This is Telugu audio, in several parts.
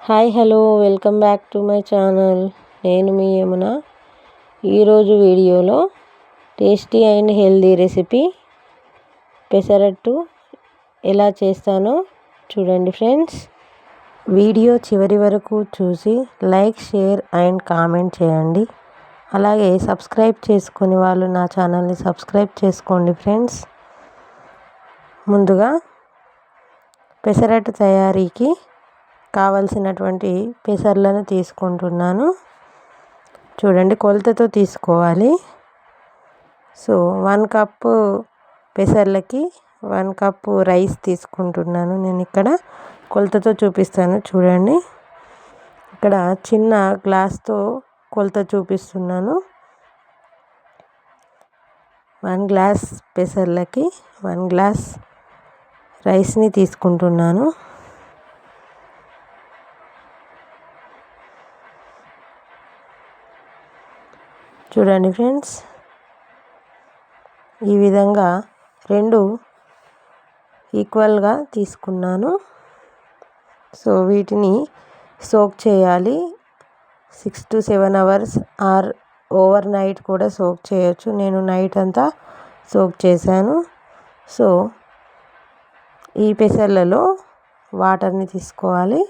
Hi hello welcome back to my channel. నేను మీ యమున. ఈరోజు వీడియోలో tasty and healthy recipe pesarattu ఎలా చేస్తానో చూడండి ఫ్రెండ్స్. వీడియో చివరి వరకు చూసి లైక్, షేర్ అండ్ కామెంట్ చేయండి. అలాగే సబ్స్క్రైబ్ చేసుకుని వాళ్ళు నా ఛానల్ని సబ్స్క్రైబ్ చేసుకోండి ఫ్రెండ్స్. ముందుగా పెసరట్టు తయారీకి కావలసినటువంటి పెసర్లను తీసుకుంటున్నాను. చూడండి, కొలతతో తీసుకోవాలి. సో 1 కప్పు పెసర్లకి 1 కప్పు రైస్ తీసుకుంటున్నాను. నేను ఇక్కడ కొలతతో చూపిస్తాను. చూడండి, ఇక్కడ చిన్న గ్లాస్తో కొలత చూపిస్తున్నాను. 1 గ్లాస్ పెసర్లకి 1 గ్లాస్ రైస్ని తీసుకుంటున్నాను. చూడండి ఫ్రెండ్స్, ఈ విధంగా 2 ఈక్వల్గా తీసుకున్నాను. సో వీటిని సోక్ చేయాలి. 6 to 7 hours are over night కూడా సోక్ చేయొచ్చు. నేను నైట్ అంతా సోక్ చేశాను. సో ఈ పెసర్లలో వాటర్ని తీసుకోవాలి.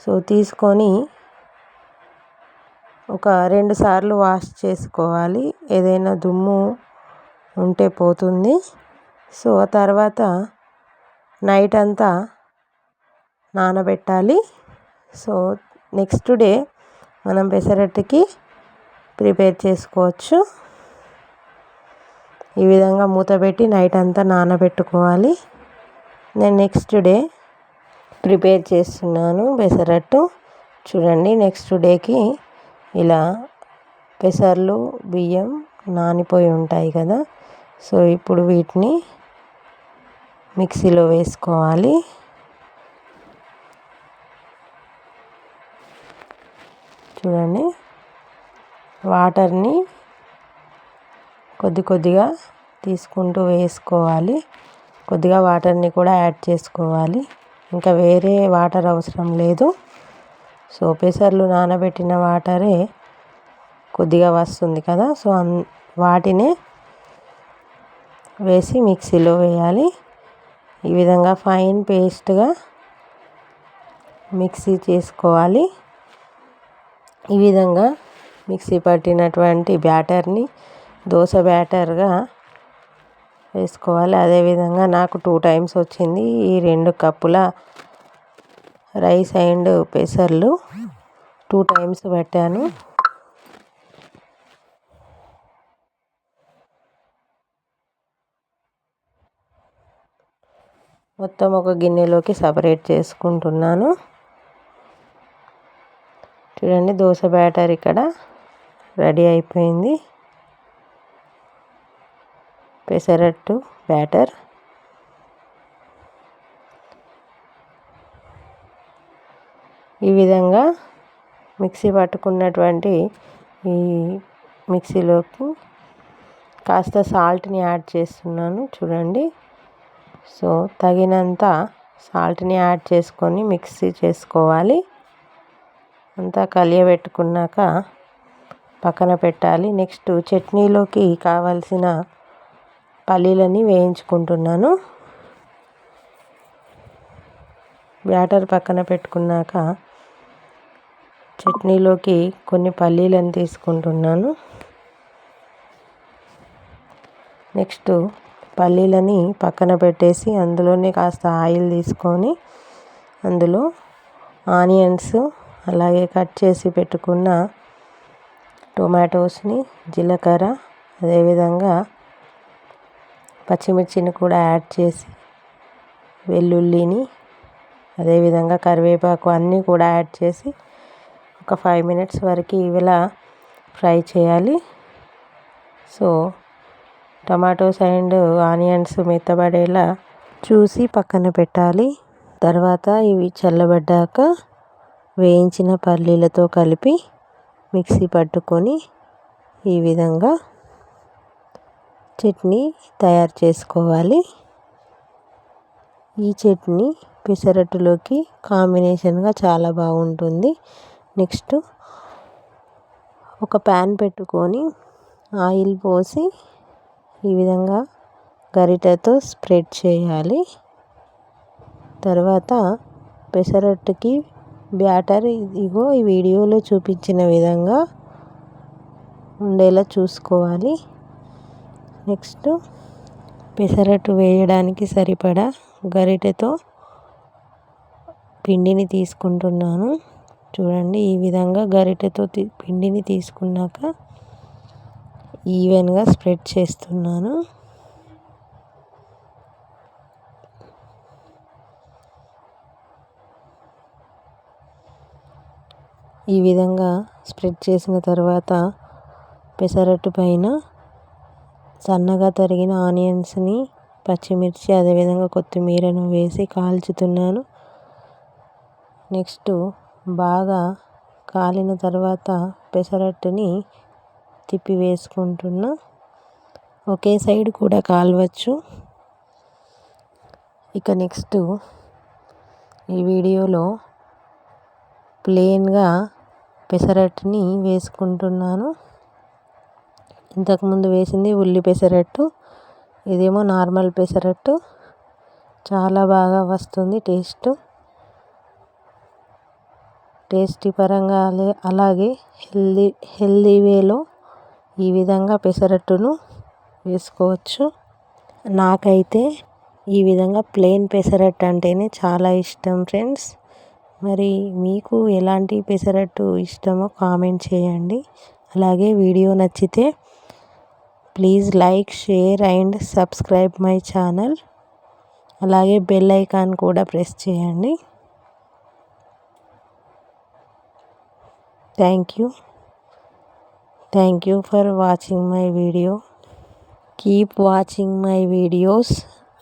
సో తీసుకొని ఒక 2 సార్లు వాష్ చేసుకోవాలి. ఏదైనా దుమ్ము ఉంటే పోతుంది. సో ఆ తర్వాత నైట్ అంతా నానబెట్టాలి. సో నెక్స్ట్ డే మనం పెసరట్టుకి ప్రిపేర్ చేసుకోవచ్చు. ఈ విధంగా మూత పెట్టి నైట్ అంతా నానబెట్టుకోవాలి. నేను నెక్స్ట్ డే ప్రిపేర్ చేస్తున్నాను పెసరట్టు. చూడండి, నెక్స్ట్ డేకి ఇలా పెసర్లు, బియ్యం నానిపోయి ఉంటాయి కదా. సో ఇప్పుడు వీటిని మిక్సీలో వేసుకోవాలి. చూడండి, వాటర్ని కొద్దిగా తీసుకుంటూ వేసుకోవాలి. కొద్దిగా వాటర్ని కూడా యాడ్ చేసుకోవాలి. ఇంకా వేరే వాటర్ అవసరం లేదు. సో పెసర్లు నానబెట్టిన వాటరే కొద్దిగా వస్తుంది కదా. సో వాటినే వేసి మిక్సీలో వేయాలి. ఈ విధంగా ఫైన్ పేస్ట్గా మిక్సీ చేసుకోవాలి. ఈ విధంగా మిక్సీ పట్టినటువంటి బ్యాటర్ని దోశ బ్యాటర్గా వేసుకోవాలి. అదేవిధంగా నాకు 2 టైమ్స్ వచ్చింది. ఈ 2 కప్పుల రైస్ అండ్ పెసర్లు 2 టైమ్స్ పెట్టాను. మొత్తం ఒక గిన్నెలోకి సపరేట్ చేసుకుంటున్నాను. చూడండి, దోశ బ్యాటర్ ఇక్కడ రెడీ అయిపోయింది. పెసరట్టు బ్యాటర్ ఈ విధంగా మిక్సీ పట్టుకున్నటువంటి ఈ మిక్సీలోకి కాస్త సాల్ట్ని యాడ్ చేస్తున్నాను. చూడండి, సో తగినంత సాల్ట్ని యాడ్ చేసుకొని మిక్సీ చేసుకోవాలి. అంతా కలియబెట్టుకున్నాక పక్కన పెట్టాలి. నెక్స్ట్ చట్నీలోకి కావాల్సిన పల్లీలని వేయించుకుంటున్నాను. బ్యాటర్ పక్కన పెట్టుకున్నాక చట్నీలోకి కొన్ని పల్లీలను తీసుకుంటున్నాను. నెక్స్ట్ పల్లీలని పక్కన పెట్టేసి అందులోనే కాస్త ఆయిల్ తీసుకొని అందులో ఆనియన్స్, అలాగే కట్ చేసి పెట్టుకున్న టొమాటోస్ని, జీలకర్ర, అదేవిధంగా పచ్చిమిర్చిని కూడా యాడ్ చేసి వెల్లుల్లిని, అదేవిధంగా కరివేపాకు అన్నీ కూడా యాడ్ చేసి ఒక 5 minutes వరకు ఇలా ఫ్రై చేయాలి. సో టమాటోస్ అండ్ ఆనియన్స్ మెత్తబడేలా చూసి పక్కన పెట్టాలి. తర్వాత ఇవి చల్లబడ్డాక వేయించిన పల్లీలతో కలిపి మిక్సీ పట్టుకొని ఈ విధంగా చట్నీ తయారు చేసుకోవాలి. ఈ చట్నీ పెసరట్టులోకి కాంబినేషన్గా చాలా బాగుంటుంది. నెక్స్ట్ ఒక ప్యాన్ పెట్టుకొని ఆయిల్ పోసి ఈ విధంగా గరిటెతో స్ప్రెడ్ చేయాలి. తర్వాత పెసరట్టుకి బ్యాటర్ ఇగో ఈ వీడియోలో చూపించిన విధంగా ఉండేలా చూసుకోవాలి. నెక్స్ట్ పెసరట్టు వేయడానికి సరిపడా గరిటెతో పిండిని తీసుకుంటున్నాను. చూడండి, ఈ విధంగా గరిటెతో పిండిని తీసుకున్నాక ఈవెన్గా స్ప్రెడ్ చేస్తున్నాను. ఈ విధంగా స్ప్రెడ్ చేసిన తర్వాత పెసరట్టు పైన సన్నగా తరిగిన ఆనియన్స్ని, పచ్చిమిర్చి, అదేవిధంగా కొత్తిమీరను వేసి కాల్చుతున్నాను. నెక్స్ట్ బాగా కాలిన తర్వాత పెసరట్టుని తిప్పి వేసుకుంటున్నా. ఒకే సైడ్ కూడా కాలవచ్చు. ఇక నెక్స్ట్ ఈ వీడియోలో ప్లెయిన్గా పెసరట్టుని వేసుకుంటున్నాను. ఇంతకుముందు వేసింది ఉల్లి పెసరట్టు, ఇదేమో నార్మల్ పెసరట్టు. చాలా బాగా వస్తుంది టేస్టీ పరంగా. అలాగే హెల్దీ వేలో ఈ విధంగా పెసరట్టును వేసుకోవచ్చు. నాకైతే ఈ విధంగా ప్లెయిన్ పెసరట్టు అంటేనే చాలా ఇష్టం ఫ్రెండ్స్. మరి మీకు ఎలాంటి పెసరట్టు ఇష్టమో కామెంట్ చేయండి. అలాగే వీడియో నచ్చితే please like, share and subscribe my channel. అలాగే బెల్ ఐకాన్ కూడా ప్రెస్ చేయండి. Thank you for watching my video. Keep watching my videos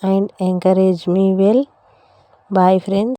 and encourage me well. Bye friends.